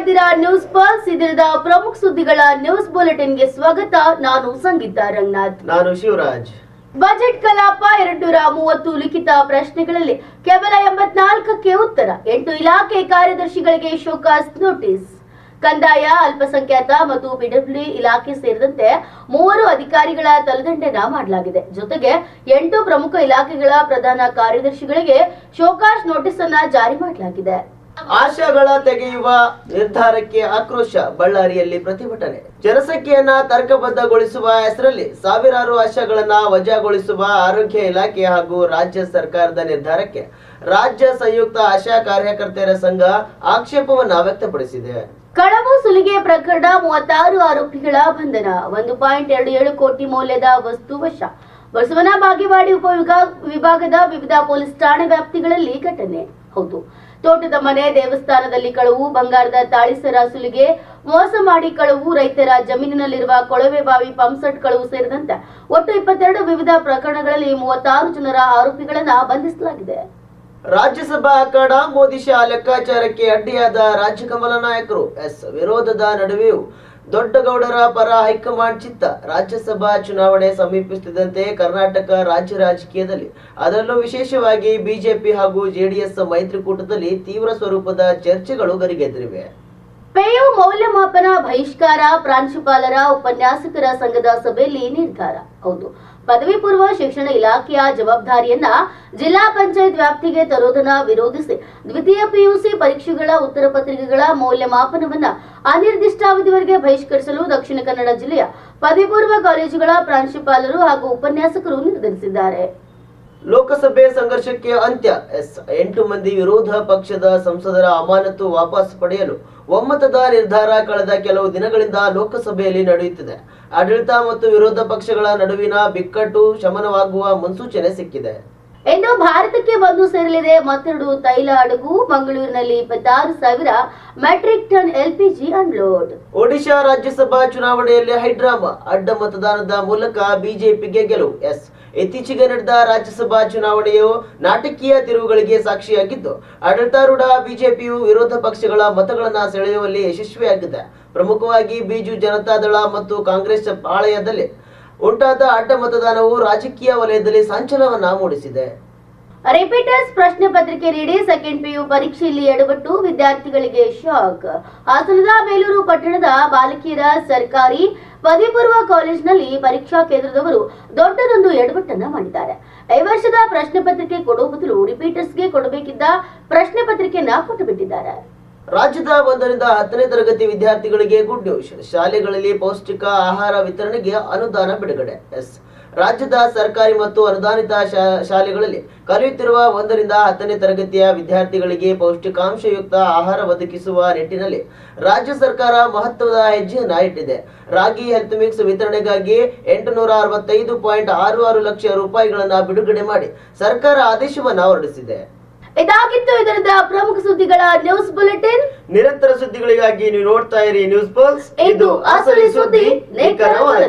ಇದ್ದೀರಾ news pulse. ಇದರದ ಪ್ರಮುಖ ಸುದ್ದಿಗಳ ನ್ಯೂಸ್ ಬುಲೆಟಿನ್ಗೆ ಸ್ವಾಗತ. ನಾನು ಸಂಗೀತಾ ರಂಗನಾಥ್. ನಾನು ಶಿವರಾಜ್. ಬಜೆಟ್ ಕಲಾಪ 230 ಲಿಖಿತ ಪ್ರಶ್ನೆಗಳಲ್ಲಿ ಕೇವಲ 84ಕ್ಕೆ ಉತ್ತರ. 8 ಇಲಾಖೆ ಕಾರ್ಯದರ್ಶಿಗಳಿಗೆ ಶೋಕಾಸ್ ನೋಟಿಸ್. ಕಂದಾಯ, ಅಲ್ಪಸಂಖ್ಯಾತ ಮತ್ತು ಪಿಡಬ್ಲ್ಯೂ ಇಲಾಖೆ ಸೇರಿದಂತೆ 3 ಅಧಿಕಾರಿಗಳ ತಲೆದಂಡನ ಮಾಡಲಾಗಿದೆ. ಜೊತೆಗೆ 8 ಪ್ರಮುಖ ಇಲಾಖೆಗಳ ಪ್ರಧಾನ ಕಾರ್ಯದರ್ಶಿಗಳಿಗೆ ಶೋಕಾಸ್ ನೋಟಿಸ್ ಅನ್ನ ಜಾರಿ ಮಾಡಲಾಗಿದೆ. ಆಶಾಗಳ ತೆಗೆಯುವ ನಿರ್ಧಾರಕ್ಕೆ ಆಕ್ರೋಶ. ಬಳ್ಳಾರಿಯಲ್ಲಿ ಪ್ರತಿಭಟನೆ. ಜನಸಂಖ್ಯೆಯನ್ನ ತರ್ಕಬದ್ಧಗೊಳಿಸುವ ಹೆಸರಲ್ಲಿ ಸಾವಿರಾರು ಆಶಾಗಳನ್ನ ವಜಾಗೊಳಿಸುವ ಆರೋಗ್ಯ ಇಲಾಖೆ ಹಾಗೂ ರಾಜ್ಯ ಸರ್ಕಾರದ ನಿರ್ಧಾರಕ್ಕೆ ರಾಜ್ಯ ಸಂಯುಕ್ತ ಆಶಾ ಕಾರ್ಯಕರ್ತೆಯರ ಸಂಘ ಆಕ್ಷೇಪವನ್ನ ವ್ಯಕ್ತಪಡಿಸಿದೆ. ಕಳವು ಸುಲಿಗೆ ಪ್ರಕರಣ, 36 ಆರೋಪಿಗಳ ಬಂಧನ. 1.27 ಕೋಟಿ ಮೌಲ್ಯದ ವಸ್ತು ವಶ. ಬಸವನ ಬಾಗೇವಾಡಿ ಉಪವಿಭಾಗದ ವಿವಿಧ ಪೊಲೀಸ್ ಠಾಣೆ ವ್ಯಾಪ್ತಿಗಳಲ್ಲಿ ಘಟನೆ. ಹೌದು, ತೋಟದ ಮನೆ, ದೇವಸ್ಥಾನದಲ್ಲಿ ಕಳವು, ಬಂಗಾರದ ತಾಳಿಸರ ಸುಲಿಗೆ, ಮೋಸ ಮಾಡಿ ಕಳವು, ರೈತರ ಜಮೀನಿನಲ್ಲಿರುವ ಕೊಳವೆ ಬಾವಿ ಪಂಪ್ಸೆಟ್ ಕಳವು ಸೇರಿದಂತೆ ಒಟ್ಟು 22 ವಿವಿಧ ಪ್ರಕರಣಗಳಲ್ಲಿ 36 ಜನರ ಆರೋಪಿಗಳನ್ನ ಬಂಧಿಸಲಾಗಿದೆ. ರಾಜ್ಯಸಭಾ ಅಖಾಡ ಮೋದಿ ಶಾ ಲೆಕ್ಕಾಚಾರಕ್ಕೆ ಅಡ್ಡಿಯಾದ ರಾಜ್ಯ ಕಮಲ ನಾಯಕರು. ವಿರೋಧದ ನಡುವೆಯೂ ದೊಡ್ಡಗೌಡರ ಪರ ಹೈಕಮಾಂಡ್ ಚಿತ್ತ. ರಾಜ್ಯಸಭಾ ಚುನಾವಣೆ ಸಮೀಪಿಸುತ್ತಿದ್ದಂತೆ ಕರ್ನಾಟಕ ರಾಜ್ಯ ರಾಜಕೀಯದಲ್ಲಿ, ಅದರಲ್ಲೂ ವಿಶೇಷವಾಗಿ ಬಿಜೆಪಿ ಹಾಗೂ ಜೆಡಿಎಸ್ ಮೈತ್ರಿಕೂಟದಲ್ಲಿ ತೀವ್ರ ಸ್ವರೂಪದ ಚರ್ಚೆಗಳು ಗರಿಗೆದರಿವೆ. ಪೇಯು ಮೌಲ್ಯಮಾಪನ ಬಹಿಷ್ಕಾರ. ಪ್ರಾಂಶುಪಾಲರ ಉಪನ್ಯಾಸಕರ ಸಂಘದ ಸಭೆಯಲ್ಲಿ ನಿರ್ಧಾರ. ಹೌದು, ಪದವಿ ಪೂರ್ವ ಶಿಕ್ಷಣ ಇಲಾಖೆಯ ಜವಾಬ್ದಾರಿಯನ್ನ ಜಿಲ್ಲಾ ಪಂಚಾಯತ್ ವ್ಯಾಪ್ತಿಗೆ ತರುವುದನ್ನು ವಿರೋಧಿಸಿ ದ್ವಿತೀಯ ಪಿಯುಸಿ ಪರೀಕ್ಷೆಗಳ ಉತ್ತರ ಪತ್ರಿಕೆಗಳ ಮೌಲ್ಯಮಾಪನವನ್ನ ಅನಿರ್ದಿಷ್ಟಾವಧಿವರೆಗೆ ಬಹಿಷ್ಕರಿಸಲು ದಕ್ಷಿಣ ಕನ್ನಡ ಜಿಲ್ಲೆಯ ಪದವಿ ಪೂರ್ವ ಕಾಲೇಜುಗಳ ಪ್ರಾಂಶುಪಾಲರು ಹಾಗೂ ಉಪನ್ಯಾಸಕರು ನಿರ್ಧರಿಸಿದ್ದಾರೆ. ಲೋಕಸಭೆ ಸಂಘರ್ಷಕ್ಕೆ ಅಂತ್ಯ. 8 ಮಂದಿ ವಿರೋಧ ಪಕ್ಷದ ಸಂಸದರ ಅಮಾನತು ವಾಪಸ್ ಪಡೆಯಲು ಒಮ್ಮತದ ನಿರ್ಧಾರ ಕಳೆದ ಕೆಲವು ದಿನಗಳಿಂದ ಲೋಕಸಭೆಯಲ್ಲಿ ನಡೆಯುತ್ತಿದೆ. ಆಡಳಿತ ಮತ್ತು ವಿರೋಧ ಪಕ್ಷಗಳ ನಡುವಿನ ಬಿಕ್ಕಟ್ಟು ಶಮನವಾಗುವ ಮುನ್ಸೂಚನೆ ಸಿಕ್ಕಿದೆ. ಇಂದು ಭಾರತಕ್ಕೆ ಬಂದು ಸೇರಲಿದೆ ಮತ್ತೆರಡು ತೈಲ ಹಡಗು. ಮಂಗಳೂರಿನಲ್ಲಿ 26,000 metric ton LPG unload. Odisha Rajya Sabha ಚುನಾವಣೆಯಲ್ಲಿ ಹೈಡ್ರಾಮಾ. ಅಡ್ಡ ಮತದಾನದ ಮೂಲಕ ಬಿಜೆಪಿಗೆ ಗೆಲುವು. ಇತ್ತೀಚೆಗೆ ನಡೆದ ರಾಜ್ಯಸಭಾ ಚುನಾವಣೆಯು ನಾಟಕೀಯ ತಿರುವುಗಳಿಗೆ ಸಾಕ್ಷಿಯಾಗಿದ್ದು, ಆಡಳಿತಾರೂಢ ಬಿಜೆಪಿಯು ವಿರೋಧ ಪಕ್ಷಗಳ ಮತಗಳನ್ನು ಸೆಳೆಯುವಲ್ಲಿ ಯಶಸ್ವಿಯಾಗಿದೆ. ಪ್ರಮುಖವಾಗಿ ಬಿಜು ಜನತಾದಳ ಮತ್ತು ಕಾಂಗ್ರೆಸ್ ಪಾಳೆಯದಲ್ಲಿ ಉಂಟಾದ ಅಡ್ಡ ಮತದಾನವು ರಾಜಕೀಯ ವಲಯದಲ್ಲಿ ಸಂಚಲನವನ್ನ ಮೂಡಿಸಿದೆ. ರಿಪೀಟರ್ಸ್ ಪ್ರಶ್ನೆ ಪತ್ರಿಕೆ ನೀಡಿ ಸೆಕೆಂಡ್ ಪಿಯು ಪರೀಕ್ಷೆಯಲ್ಲಿ ಎಡವಟ್ಟು ವಿದ್ಯಾರ್ಥಿಗಳಿಗೆ ಶಾಕ್. ಹಾಸನದ ಬೇಲೂರು ಪಟ್ಟಣದ ಬಾಲಕಿಯರ ಸರ್ಕಾರಿ ಪದವಿ ಪೂರ್ವ ಕಾಲೇಜಿನಲ್ಲಿ ಪರೀಕ್ಷಾ ಕೇಂದ್ರದವರು ದೊಡ್ಡದೊಂದು ಎಡವಟ್ಟನ್ನ ಮಾಡಿದ್ದಾರೆ. ಈ ವರ್ಷದ ಪ್ರಶ್ನೆ ಪತ್ರಿಕೆ ಕೊಡುವ ಬದಲು ರಿಪೀಟರ್ಸ್ಗೆ ಕೊಡಬೇಕಿದ್ದ ಪ್ರಶ್ನೆ ಪತ್ರಿಕೆಯನ್ನ ಕೊಟ್ಟುಬಿಟ್ಟಿದ್ದಾರೆ. ರಾಜ್ಯದ 1 ರಿಂದ 10ನೇ ತರಗತಿ ವಿದ್ಯಾರ್ಥಿಗಳಿಗೆ ಗುಡ್ ನ್ಯೂಸ್. ಶಾಲೆಗಳಲ್ಲಿ ಪೌಷ್ಟಿಕ ಆಹಾರ ವಿತರಣೆಗೆ ಅನುದಾನ ಬಿಡುಗಡೆ. ರಾಜ್ಯದ ಸರ್ಕಾರಿ ಮತ್ತು ಅನುದಾನಿತ ಶಾಲೆಗಳಲ್ಲಿ ಕಲಿಯುತ್ತಿರುವ 1 ರಿಂದ 10ನೇ ತರಗತಿಯ ವಿದ್ಯಾರ್ಥಿಗಳಿಗೆ ಪೌಷ್ಟಿಕಾಂಶಯುಕ್ತ ಆಹಾರ ಒದಗಿಸುವ ನಿಟ್ಟಿನಲ್ಲಿ ರಾಜ್ಯ ಸರ್ಕಾರ ಮಹತ್ವದ ಹೆಜ್ಜೆಯನ್ನ ಇಟ್ಟಿದೆ. ರಾಗಿ ಹೆಲ್ತ್ ಮಿಕ್ಸ್ ವಿತರಣೆಗಾಗಿ 865.66 ಲಕ್ಷ ರೂಪಾಯಿಗಳನ್ನ ಬಿಡುಗಡೆ ಮಾಡಿ ಸರ್ಕಾರ ಆದೇಶವನ್ನ ಹೊರಡಿಸಿದೆ. ಇದಾಗಿತ್ತು ಇದರದ ಪ್ರಮುಖ ಸುದ್ದಿಗಳ ನ್ಯೂಸ್ ಬುಲೆಟಿನ್. ನಿರಂತರ ಸುದ್ದಿಗಳಿಗಾಗಿ ನೀವು ನೋಡ್ತಾ ಇರಿ ನ್ಯೂಸ್ ಪಲ್ಸ್. ಇದು ಅಸಲಿ ಸುದ್ದಿ, ನಿಖರ ವರದಿ.